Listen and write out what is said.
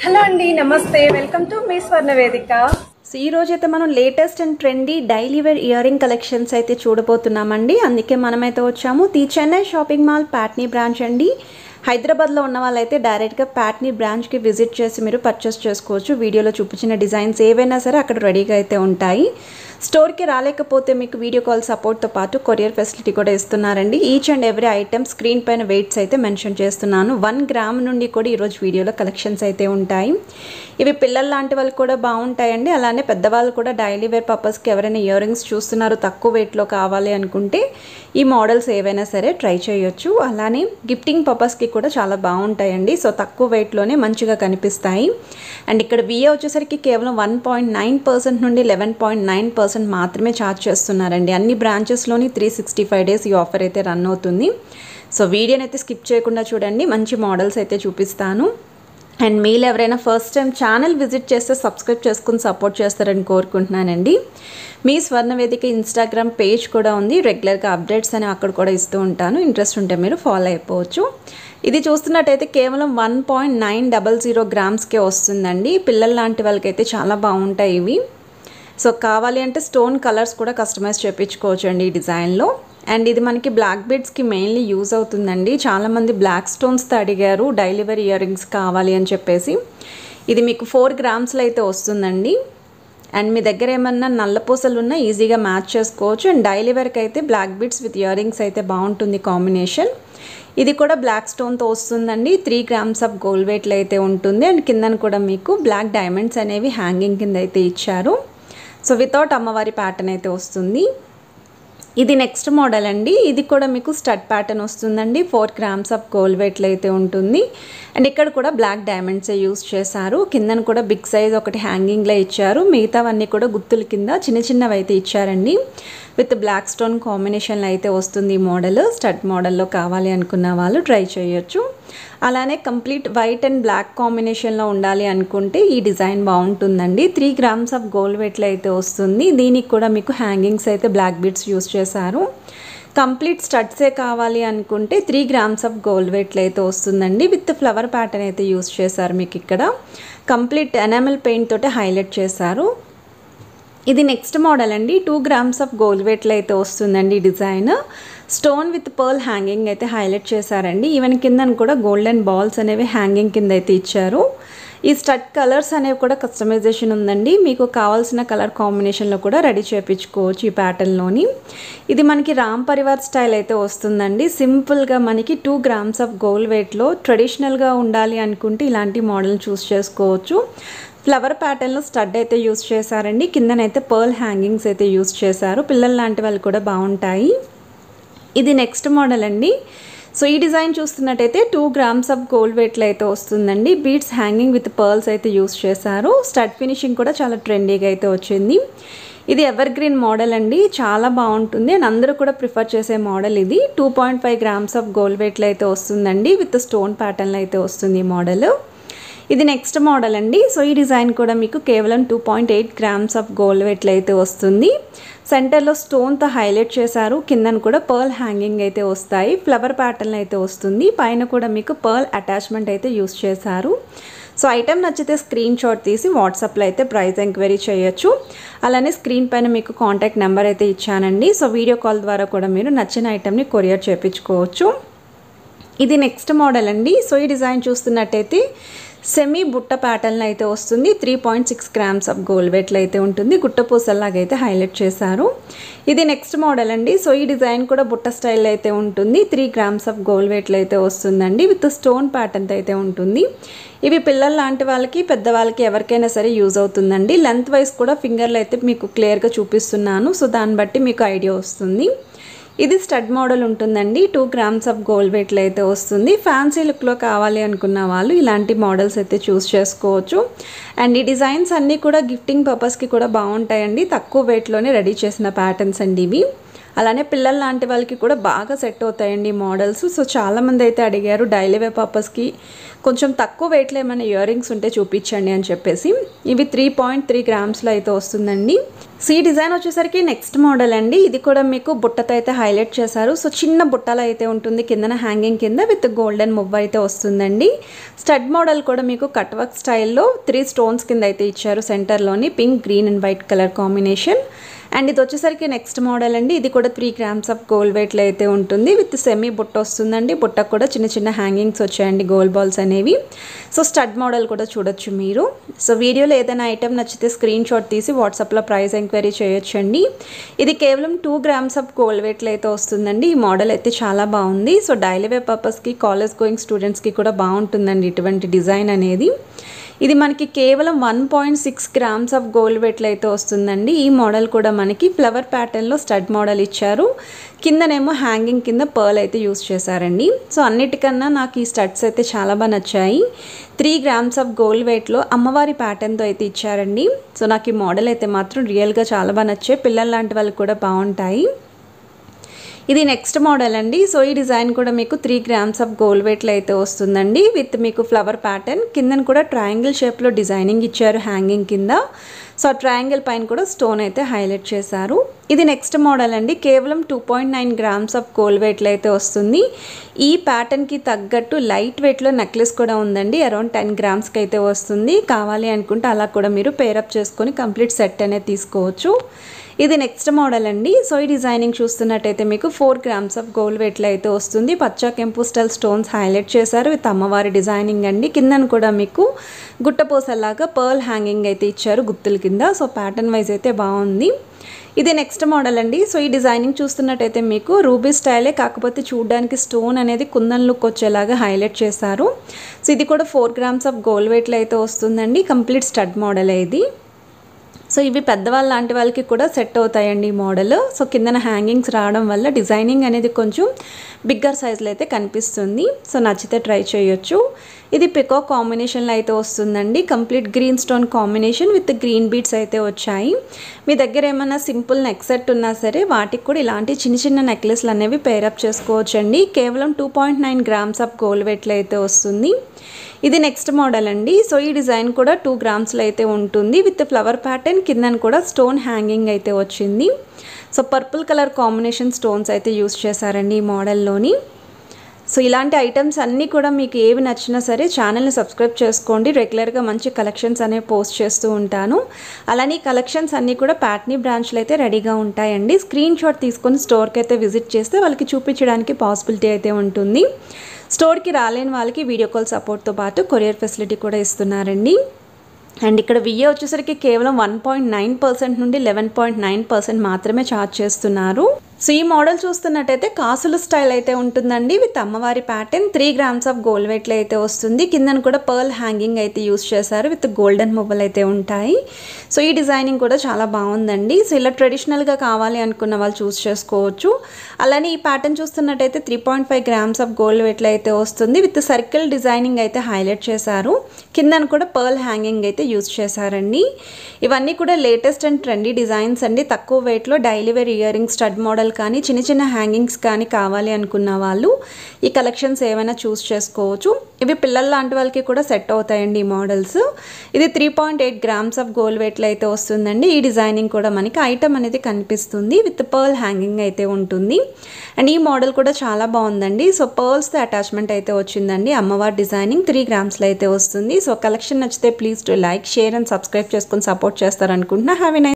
Hello అండి, నమస్తే. Welcome to me స్వర్ణ వేదిక. సో ఈ రోజు అయితే మనం latest and trendy daily wear earring collections అయితే చూడబోతున్నామండి. అందుకే మనమైతే వచ్చాము the Chennai shopping mall Patny branch అండి. హైదరాబాద్లో ఉన్న వాళ్ళైతే డైరెక్ట్గా ప్యాట్నీ బ్రాంచ్కి విజిట్ చేసి మీరు పర్చేస్ చేసుకోవచ్చు. వీడియోలో చూపించిన డిజైన్స్ ఏవైనా సరే అక్కడ రెడీగా అయితే ఉంటాయి. స్టోర్కి రాలేకపోతే మీకు వీడియో కాల్ సపోర్ట్తో పాటు కొరియర్ ఫెసిలిటీ కూడా ఇస్తున్నారండి. Each and every item screen పైన వెయిట్స్ అయితే మెన్షన్ చేస్తున్నాను. 1 గ్రామ్ నుండి కూడా ఈరోజు వీడియోలో కలెక్షన్స్ అయితే ఉంటాయి. ఇవి పిల్లల లాంటి వాళ్ళు కూడా బాగుంటాయండి. అలానే పెద్దవాళ్ళు కూడా డైలీ వేర్ పర్పస్కి ఎవరైనా ఇయర్ రింగ్స్ చూస్తున్నారు తక్కువ వెయిట్లో కావాలి అనుకుంటే ఈ మోడల్స్ ఏవైనా సరే ట్రై చేయొచ్చు. అలానే గిఫ్టింగ్ పర్పస్కి కూడా చాలా బాగుంటాయండి. సో తక్కువ వెయిట్లోనే మంచిగా కనిపిస్తాయి. అండ్ ఇక్కడ విఏ వచ్చేసరికి కేవలం 1.9% నుండి 11.9% మాత్రమే ఛార్జ్ చేస్తున్నారండి. అన్ని బ్రాంచెస్లోని 365 డేస్ ఈ ఆఫర్ అయితే రన్ అవుతుంది. సో వీడియోని అయితే స్కిప్ చేయకుండా చూడండి, మంచి మోడల్స్ అయితే చూపిస్తాను. అండ్ మీరు ఎవరైనా ఫస్ట్ టైం ఛానల్ విజిట్ చేస్తే సబ్స్క్రైబ్ చేసుకుని సపోర్ట్ చేస్తారని కోరుకుంటున్నానండి. మీ స్వర్ణ వేదిక ఇన్స్టాగ్రామ్ పేజ్ కూడా ఉంది. రెగ్యులర్గా అప్డేట్స్ అని అక్కడ కూడా ఇస్తూ ఉంటాను. ఇంట్రెస్ట్ ఉంటే మీరు ఫాలో అయిపోవచ్చు. ఇది చూస్తున్నట్టయితే కేవలం 1.900 గ్రామ్స్కే వస్తుందండి. పిల్లల లాంటి వాళ్ళకైతే చాలా బాగుంటాయి ఇవి. సో కావాలి అంటే స్టోన్ కలర్స్ కూడా కస్టమైజ్ చేయించుకోవచ్చు అండి ఈ డిజైన్లో. అండ్ ఇది మనకి బ్లాక్ బీడ్స్కి మెయిన్లీ యూజ్ అవుతుందండి. చాలామంది బ్లాక్ స్టోన్స్తో అడిగారు డైలీ వేర్ ఇయర్ రింగ్స్ కావాలి అని చెప్పేసి. ఇది మీకు 4 గ్రామ్స్లో అయితే వస్తుందండి. అండ్ మీ దగ్గర ఏమన్నా నల్ల పూసలు ఉన్నా ఈజీగా మ్యాచ్ చేసుకోవచ్చు. అండ్ డైలీ వేర్కి అయితే black beads with earrings అయితే బాగుంటుంది కాంబినేషన్. ఇది కూడా బ్లాక్ స్టోన్తో వస్తుందండి. 3 గ్రామ్స్ ఆఫ్ గోల్డ్ వెయిట్లో అయితే ఉంటుంది. అండ్ కిందన కూడా మీకు బ్లాక్ డైమండ్స్ అనేవి హ్యాంగింగ్ కింద అయితే ఇచ్చారు. సో వితౌట్ అమ్మవారి ప్యాటర్న్ అయితే వస్తుంది. ఇది నెక్స్ట్ మోడల్ అండి. ఇది కూడా మీకు స్టడ్ ప్యాటర్న్ వస్తుందండి. 4 గ్రామ్స్ ఆఫ్ గోల్డ్ వెయిట్లో అయితే ఉంటుంది. అండ్ ఇక్కడ కూడా బ్లాక్ డైమండ్సే యూజ్ చేశారు. కిందన కూడా బిగ్ సైజ్ ఒకటి హ్యాంగింగ్లో ఇచ్చారు. మిగతావన్నీ కూడా గుత్తుల కింద చిన్న చిన్నవి అయితే ఇచ్చారండి. విత్ బ్లాక్ స్టోన్ కాంబినేషన్లో అయితే వస్తుంది ఈ మోడల్. స్టడ్ మోడల్లో కావాలి అనుకున్న వాళ్ళు ట్రై చేయొచ్చు. అలానే కంప్లీట్ వైట్ అండ్ బ్లాక్ కాంబినేషన్లో ఉండాలి అనుకుంటే ఈ డిజైన్ బాగుంటుందండి. 3 గ్రామ్స్ ఆఫ్ గోల్డ్ వెయిట్లో అయితే వస్తుంది. దీనికి కూడా మీకు హ్యాంగింగ్స్ అయితే బ్లాక్ బీడ్స్ యూజ్ చేశారు. కంప్లీట్ స్టడ్సే కావాలి అనుకుంటే 3 గ్రామ్స్ ఆఫ్ గోల్డ్ వెయిట్లో అయితే వస్తుందండి. విత్ ఫ్లవర్ ప్యాటర్న్ అయితే యూజ్ చేశారు. మీకు ఇక్కడ కంప్లీట్ ఎనామెల్ పెయింట్ తోటి హైలైట్ చేశారు. ఇది నెక్స్ట్ మోడల్ అండి. 2 గ్రామ్స్ ఆఫ్ గోల్డ్ వెయిట్లో అయితే వస్తుందండి design. Stone with pearl hanging అయితే హైలైట్ చేశారండి. ఈవెన్ కింద కూడా గోల్డెన్ బాల్స్ అనేవి హ్యాంగింగ్ కింద అయితే ఇచ్చారు. ఈ స్టడ్ కలర్స్ అనేవి కూడా కస్టమైజేషన్ ఉందండి. మీకు కావాల్సిన కలర్ కాంబినేషన్లో కూడా రెడీ చేయించుకోవచ్చు ఈ ప్యాటర్న్లోని. ఇది మనకి రామ్ పరివార్ స్టైల్ అయితే వస్తుందండి. సింపుల్గా మనకి 2 గ్రామ్స్ ఆఫ్ గోల్డ్ వెయిట్లో ట్రెడిషనల్గా ఉండాలి అనుకుంటే ఇలాంటి మోడల్ చూస్ చేసుకోవచ్చు. ఫ్లవర్ ప్యాటర్న్లో స్టడ్ అయితే యూస్ చేశారండి. కిందనైతే పర్ల్ హ్యాంగింగ్స్ అయితే యూస్ చేశారు. పిల్లల లాంటి వాళ్ళు కూడా బాగుంటాయి. ఇది నెక్స్ట్ మోడల్ అండి. సో ఈ డిజైన్ చూస్తున్నట్టయితే 2 గ్రామ్స్ ఆఫ్ గోల్డ్ వెయిట్లో అయితే వస్తుందండి. బీడ్స్ హ్యాంగింగ్ విత్ పర్ల్స్ అయితే యూస్ చేశారు. స్టడ్ ఫినిషింగ్ కూడా చాలా ట్రెండీగా అయితే వచ్చింది. ఇది ఎవర్ గ్రీన్ మోడల్ అండి. చాలా బాగుంటుంది అండ్ అందరూ కూడా ప్రిఫర్ చేసే మోడల్ ఇది. 2.5 గ్రామ్స్ ఆఫ్ గోల్డ్ వెయిట్లో అయితే వస్తుందండి. విత్ స్టోన్ ప్యాటర్న్లో అయితే వస్తుంది ఈ మోడల్. ఇది నెక్స్ట్ మోడల్ అండి. సో ఈ డిజైన్ కూడా మీకు కేవలం 2.8 గ్రామ్స్ ఆఫ్ గోల్డ్ వెయిట్లో అయితే వస్తుంది. సెంటర్లో స్టోన్తో హైలైట్ చేశారు. కిందన కూడా పర్ల్ హ్యాంగింగ్ అయితే వస్తాయి. ఫ్లవర్ ప్యాటర్న్ అయితే వస్తుంది. పైన కూడా మీకు పర్ల్ అటాచ్మెంట్ అయితే యూస్ చేశారు. సో ఐటెం నచ్చితే స్క్రీన్ షాట్ తీసి వాట్సాప్లో అయితే ప్రైస్ ఎంక్వైరీ చేయొచ్చు. అలానే స్క్రీన్ పైన మీకు కాంటాక్ట్ నెంబర్ అయితే ఇచ్చానండి. సో వీడియో కాల్ ద్వారా కూడా మీరు నచ్చిన ఐటెంని కొరియర్ చేయించుకోవచ్చు. ఇది నెక్స్ట్ మోడల్ అండి. సో ఈ డిజైన్ చూస్తున్నట్టయితే సెమీ బుట్ట ప్యాటర్న్ అయితే వస్తుంది. 3.6 గ్రామ్స్ ఆఫ్ గోల్డ్ వెయిట్లో అయితే ఉంటుంది. గుట్ట పూసల్లాగా అయితే హైలైట్ చేశారు. ఇది నెక్స్ట్ మోడల్ అండి. సో ఈ డిజైన్ కూడా బుట్ట స్టైల్ అయితే ఉంటుంది. 3 గ్రామ్స్ ఆఫ్ గోల్డ్ వెయిట్లో అయితే వస్తుందండి. విత్ స్టోన్ ప్యాటర్న్ అయితే ఉంటుంది. ఇవి పిల్లల లాంటి వాళ్ళకి పెద్దవాళ్ళకి ఎవరికైనా సరే యూజ్ అవుతుందండి. లెంత్ వైజ్ కూడా ఫింగర్లు అయితే మీకు క్లియర్గా చూపిస్తున్నాను. సో దాన్ని బట్టి మీకు ఐడియా వస్తుంది. ఇది స్టడ్ మోడల్ ఉంటుందండి. 2 గ్రామ్స్ ఆఫ్ గోల్డ్ వెయిట్లో అయితే వస్తుంది. ఫ్యాన్సీ లుక్లో కావాలి అనుకున్న వాళ్ళు ఇలాంటి మోడల్స్ అయితే చూస్ చేసుకోవచ్చు. అండ్ ఈ డిజైన్స్ అన్నీ కూడా గిఫ్టింగ్ పర్పస్కి కూడా బాగుంటాయండి. తక్కువ వెయిట్లోనే రెడీ చేసిన ప్యాటర్న్స్ అండి ఇవి. అలానే పిల్లల లాంటి వాళ్ళకి కూడా బాగా సెట్ అవుతాయండి మోడల్స్. సో చాలామంది అయితే అడిగారు డైలీ వేర్ పర్పస్కి కొంచెం తక్కువ వెయిట్లో ఏమైనా ఇయర్ రింగ్స్ ఉంటే చూపించండి అని చెప్పేసి. ఇవి 3.3 గ్రామ్స్లో అయితే వస్తుందండి. సో ఈ డిజైన్ వచ్చేసరికి నెక్స్ట్ మోడల్ అండి. ఇది కూడా మీకు బుట్టతో అయితే హైలైట్ చేశారు. సో చిన్న బుట్టలు అయితే ఉంటుంది, కిందన హ్యాంగింగ్ కింద విత్ గోల్డెన్ మువ్వ అయితే వస్తుందండి. స్టడ్ మోడల్ కూడా మీకు కట్ వర్క్ స్టైల్లో 3 స్టోన్స్ కింద అయితే ఇచ్చారు. సెంటర్లోని pink, green and white colour combination. And ఇది వచ్చేసరికి నెక్స్ట్ మోడల్ అండి. ఇది కూడా 3 గ్రామ్స్ ఆఫ్ గోల్డ్ వెయిట్లో అయితే ఉంటుంది. విత్ సెమీ బుట్ట వస్తుందండి. బుట్టకు కూడా చిన్న చిన్న హ్యాంగింగ్స్ వచ్చాయండి, గోల్డ్ బాల్స్ అనేవి. సో స్టడ్ మోడల్ కూడా చూడొచ్చు మీరు. సో వీడియోలో ఏదైనా ఐటెం నచ్చితే స్క్రీన్ షాట్ తీసి వాట్సాప్లో ప్రైస్ ఎంక్వైరీ చేయొచ్చండి. ఇది కేవలం 2 గ్రామ్స్ ఆఫ్ గోల్డ్ వెయిట్లో అయితే వస్తుందండి. ఈ మోడల్ అయితే చాలా బాగుంది. సో డైలీ వేర్ పర్పస్కి, కాలేజ్ గోయింగ్ స్టూడెంట్స్కి కూడా బాగుంటుందండి ఇటువంటి డిజైన్ అనేది. ఇది మనకి కేవలం 1.6 గ్రామ్స్ ఆఫ్ గోల్డ్ వెయిట్లో అయితే వస్తుందండి. ఈ మోడల్ కూడా మనకి ఫ్లవర్ ప్యాటర్న్లో స్టడ్ మోడల్ ఇచ్చారు. కిందనేమో హ్యాంగింగ్ కింద పర్ల్ అయితే యూస్ చేశారండి. సో అన్నిటికన్నా నాకు ఈ స్టడ్స్ అయితే చాలా బాగా నచ్చాయి. 3 గ్రామ్స్ ఆఫ్ గోల్డ్ వెయిట్లో అమ్మవారి ప్యాటర్న్తో అయితే ఇచ్చారండి. సో నాకు ఈ మోడల్ అయితే మాత్రం రియల్గా చాలా బాగా నచ్చాయి. పిల్లల లాంటి వాళ్ళకి కూడా బాగుంటాయి. ఇది నెక్స్ట్ మోడల్ అండి. సో ఈ డిజైన్ కూడా మీకు 3 గ్రామ్స్ ఆఫ్ గోల్డ్ వెయిట్లో అయితే వస్తుందండి. విత్ మీకు ఫ్లవర్ ప్యాటర్న్ కిందన కూడా ట్రయాంగిల్ షేప్లో డిజైనింగ్ ఇచ్చారు హ్యాంగింగ్ కింద. సో ఆ ట్రయాంగిల్ పైన కూడా స్టోన్ అయితే హైలైట్ చేశారు. ఇది నెక్స్ట్ మోడల్ అండి. కేవలం 2.9 గ్రామ్స్ ఆఫ్ గోల్డ్ వెయిట్లో అయితే వస్తుంది. ఈ ప్యాటర్న్కి తగ్గట్టు లైట్ వెయిట్లో నెక్లెస్ కూడా ఉందండి. అరౌండ్ 10 గ్రామ్స్కి అయితే వస్తుంది. కావాలి అనుకుంటే అలా కూడా మీరు పేరప్ చేసుకొని కంప్లీట్ సెట్ అనేది తీసుకోవచ్చు. ఇది నెక్స్ట్ మోడల్ అండి. సో ఈ డిజైనింగ్ చూస్తున్నట్టయితే మీకు 4 గ్రామ్స్ ఆఫ్ గోల్డ్ వెయిట్లో అయితే వస్తుంది. పచ్చా కెంపు స్టైల్ స్టోన్స్ హైలైట్ చేశారు విత్ అమ్మవారి డిజైనింగ్ అండి. కిందను కూడా మీకు గుట్టపోసలాగా పర్ల్ హ్యాంగింగ్ అయితే ఇచ్చారు గుత్తుల కింద. సో ప్యాటర్న్ వైజ్ అయితే బాగుంది. ఇది నెక్స్ట్ మోడల్ అండి. సో ఈ డిజైనింగ్ చూస్తున్నట్టయితే మీకు రూబీ స్టైలే, కాకపోతే చూడడానికి స్టోన్ అనేది కుందన్ లుక్ వచ్చేలాగా హైలైట్ చేశారు. సో ఇది కూడా 4 గ్రామ్స్ ఆఫ్ గోల్డ్ వెయిట్లో అయితే వస్తుందండి. కంప్లీట్ స్టడ్ మోడల్ ఇది. సో ఇవి పెద్దవాళ్ళ లాంటి వాళ్ళకి కూడా సెట్ అవుతాయండి ఈ మోడల్. సో కిందన హ్యాంగింగ్స్ రావడం వల్ల డిజైనింగ్ అనేది కొంచెం బిగ్గర్ సైజులో అయితే కనిపిస్తుంది. సో నచ్చితే ట్రై చేయొచ్చు. ఇది పికాక్ కాంబినేషన్లో అయితే వస్తుందండి. Complete green stone combination with green beads అయితే వచ్చాయి. మీ దగ్గర ఏమైనా సింపుల్ నెక్ సెట్ ఉన్నా సరే వాటికి కూడా ఇలాంటి చిన్న చిన్న నెక్లెస్లు అనేవి పేరప్ చేసుకోవచ్చండి. కేవలం 2.9 గ్రామ్స్ ఆఫ్ గోల్డ్ వెయిట్లో అయితే వస్తుంది. ఇది నెక్స్ట్ మోడల్ అండి. సో ఈ డిజైన్ కూడా 2 గ్రామ్స్లో అయితే ఉంటుంది. విత్ ఫ్లవర్ ప్యాటర్న్ కిందన కూడా స్టోన్ హ్యాంగింగ్ అయితే వచ్చింది. So purple colour combination stones అయితే యూస్ చేశారండి ఈ మోడల్లోని. సో ఇలాంటి ఐటమ్స్ అన్నీ కూడా మీకు ఏవి నచ్చినా సరే ఛానల్ని సబ్స్క్రైబ్ చేసుకోండి. రెగ్యులర్గా మంచి కలెక్షన్స్ అనేవి పోస్ట్ చేస్తూ ఉంటాను. అలానే కలెక్షన్స్ అన్నీ కూడా ప్యాట్నీ బ్రాంచ్లో అయితే రెడీగా ఉంటాయండి. స్క్రీన్ షాట్ తీసుకొని స్టోర్కి అయితే విజిట్ చేస్తే వాళ్ళకి చూపించడానికి పాసిబిలిటీ అయితే ఉంటుంది. స్టోర్కి రాలేని వాళ్ళకి వీడియో కాల్ సపోర్ట్తో పాటు కొరియర్ ఫెసిలిటీ కూడా ఇస్తున్నారండి. అండ్ ఇక్కడ విఏ వచ్చేసరికి కేవలం 1.9% నుండి 11.9% మాత్రమే ఛార్జ్ చేస్తున్నారు. సో ఈ మోడల్ చూస్తున్నట్టయితే కాసుల స్టైల్ అయితే ఉంటుందండి. విత్ అమ్మవారి ప్యాటర్న్ 3 గ్రామ్స్ ఆఫ్ గోల్డ్ వెయిట్లో అయితే వస్తుంది. కిందన కూడా పర్ల్ హ్యాంగింగ్ అయితే యూస్ చేశారు విత్ గోల్డెన్ మువ్వలు అయితే ఉంటాయి. సో ఈ డిజైనింగ్ కూడా చాలా బాగుందండి. సో ఇలా ట్రెడిషనల్గా కావాలి అనుకున్న వాళ్ళు చూస్ చేసుకోవచ్చు. అలానే ఈ ప్యాటర్న్ చూస్తున్నట్టయితే 3.5 గ్రామ్స్ ఆఫ్ గోల్డ్ వెయిట్లో అయితే వస్తుంది. విత్ సర్కిల్ డిజైనింగ్ అయితే హైలైట్ చేశారు. కిందన కూడా పర్ల్ హ్యాంగింగ్ అయితే యూస్ చేశారండి. ఇవన్నీ కూడా లేటెస్ట్ అండ్ ట్రెండీ డిజైన్స్ అండి. తక్కువ వెయిట్లో daily wear earring stud model కానీ చిన్న చిన్న హ్యాంగింగ్స్ కానీ కావాలి అనుకున్న వాళ్ళు ఈ కలెక్షన్స్ ఏమైనా చూస్ చేసుకోవచ్చు. ఇవి పిల్లల లాంటి వాళ్ళకి కూడా సెట్ అవుతాయండి ఈ మోడల్స్. ఇది 3.8 గ్రామ్స్ ఆఫ్ గోల్డ్ వెయిట్లో అయితే వస్తుందండి. ఈ డిజైనింగ్ కూడా మనకి ఐటమ్ అనేది కనిపిస్తుంది. విత్ పర్ల్ హ్యాంగింగ్ అయితే ఉంటుంది. అండ్ ఈ మోడల్ కూడా చాలా బాగుందండి. సో పర్ల్స్తో అటాచ్మెంట్ అయితే వచ్చిందండి. అమ్మవారి డిజైనింగ్ 3 గ్రామ్స్లో అయితే వస్తుంది. సో కలెక్షన్ నచ్చితే please to like, share and subscribe చేసుకొని సపోర్ట్ చేస్తారనుకుంటున్నా. Have a nice